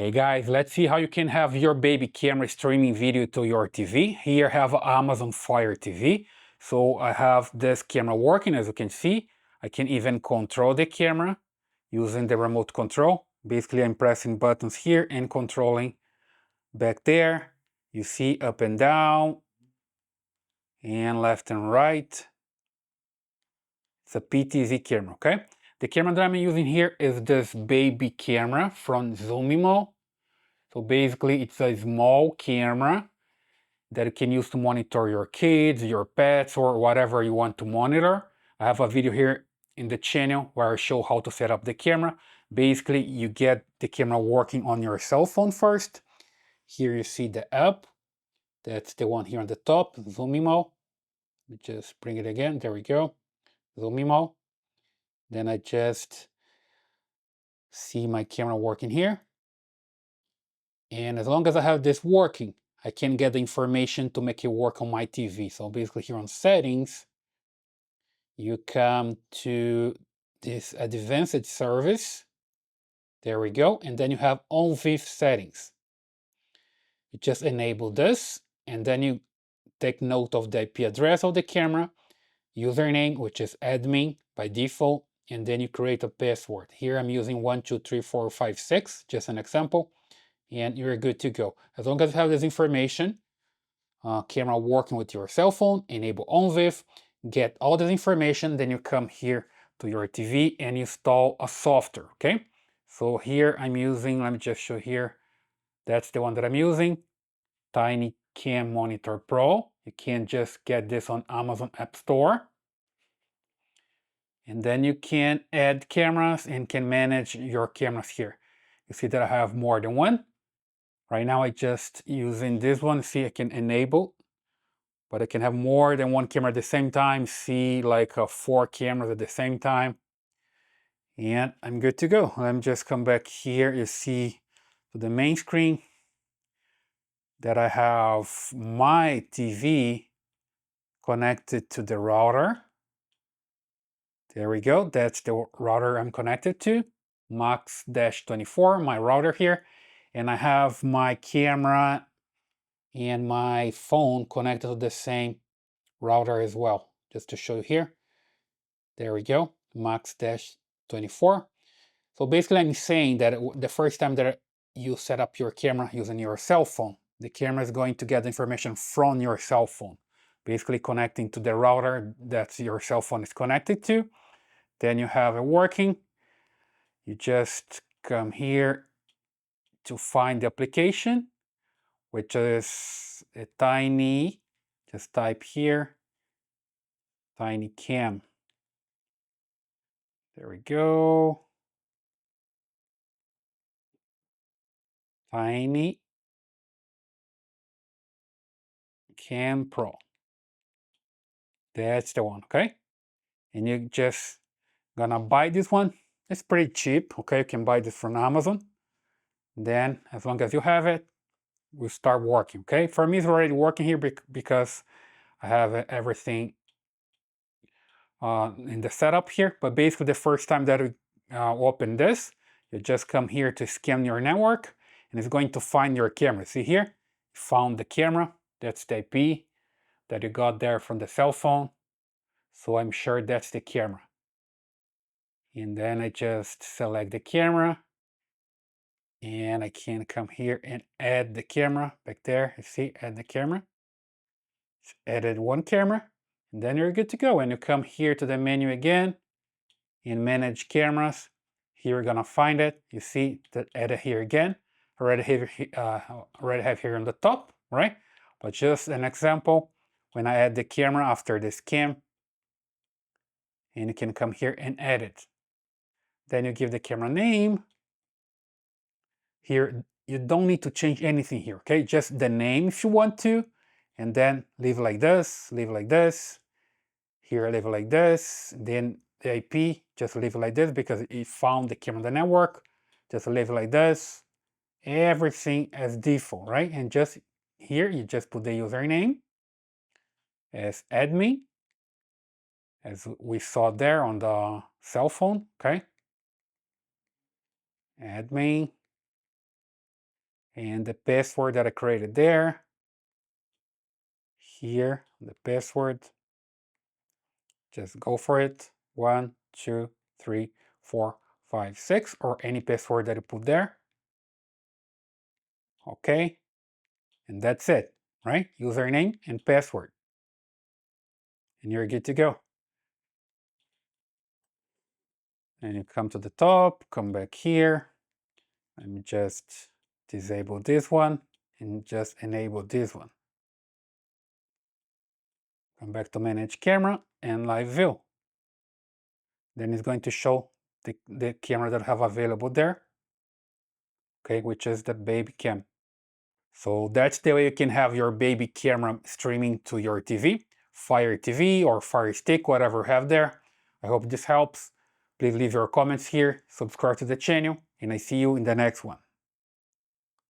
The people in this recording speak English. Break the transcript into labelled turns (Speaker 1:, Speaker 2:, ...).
Speaker 1: Hey guys, let's see how you can have your baby camera streaming video to your TV. Here I have Amazon Fire TV. So I have this camera working, as you can see. I can even control the camera using the remote control. Basically, I'm pressing buttons here and controlling back there. You see up and down and left and right. It's a PTZ camera, okay? The camera that I'm using here is this baby camera from Zumimall. So basically, it's a small camera that you can use to monitor your kids, your pets, or whatever you want to monitor. I have a video here in the channel where I show how to set up the camera. Basically, you get the camera working on your cell phone first. Here you see the app. That's the one here on the top, Zumimall. Let me just bring it again. There we go. Zumimall. Then I just see my camera working here. And as long as I have this working, I can get the information to make it work on my TV. So basically here on settings, you come to this advanced service. There we go. And then you have on VIF settings. You just enable this and then you take note of the IP address of the camera, username, which is admin by default, and then you create a password. Here I'm using 123456, just an example, and you're good to go. As long as you have this information, camera working with your cell phone, enable OnVIF, get all this information, then you come here to your TV and install a software, okay? So here I'm using, let me just show here, that's the one that I'm using, Tiny Cam Monitor Pro. You can just get this on Amazon App Store. And then you can add cameras and can manage your cameras here. You see that I have more than one. Right now I just using this one. See, I can enable, but I can have more than one camera at the same time. See, like 4 cameras at the same time. And I'm good to go. Let me just come back here. You see to the main screen that I have my TV connected to the router. There we go. That's the router I'm connected to. Max-24, my router here. And I have my camera and my phone connected to the same router as well. Just to show you here. There we go. Max-24. So basically I'm saying that the first time that you set up your camera using your cell phone, the camera is going to get information from your cell phone, basically connecting to the router that your cell phone is connected to. Then you have it working. You just come here to find the application, which is a tiny, just type here, Tiny Cam. There we go. Tiny Cam Pro. That's the one, okay? And you just gonna buy this one. It's pretty cheap, okay? You can buy this from Amazon. Then, as long as you have it, we start working, okay? For me, it's already working here because I have everything in the setup here. But basically, the first time that we open this, you just come here to scan your network, and it's going to find your camera. See here? Found the camera. That's the IP that you got there from the cell phone. So I'm sure that's the camera. And then I just select the camera and I can come here and add the camera back there. You see, add the camera. Just added one camera and then you're good to go. And you come here to the menu again and manage cameras. Here you're gonna find it. You see that added here again. Already have here on the top, right? But just an example, when I add the camera after this cam, and you can come here and add it. Then you give the camera name. Here, you don't need to change anything here, okay? Just the name if you want to, and then leave like this, leave like this. Here, leave it like this. Then the IP, just leave it like this because it found the camera on the network. Just leave it like this. Everything as default, right? And just here, you just put the username as admin, as we saw there on the cell phone, okay? Admin. and the password that I created there, here, the password, just go for it. 1, 2, 3, 4, 5, 6, or any password that you put there. Okay, and that's it, right? Username and password. And you're good to go. And you come to the top, come back here. Let me just disable this one and just enable this one. Come back to manage camera and live view. Then it's going to show the camera that I have available there, okay, which is the baby cam. So that's the way you can have your baby camera streaming to your TV, Fire TV or Fire Stick, whatever you have there. I hope this helps. Please leave your comments here, subscribe to the channel, and I see you in the next one.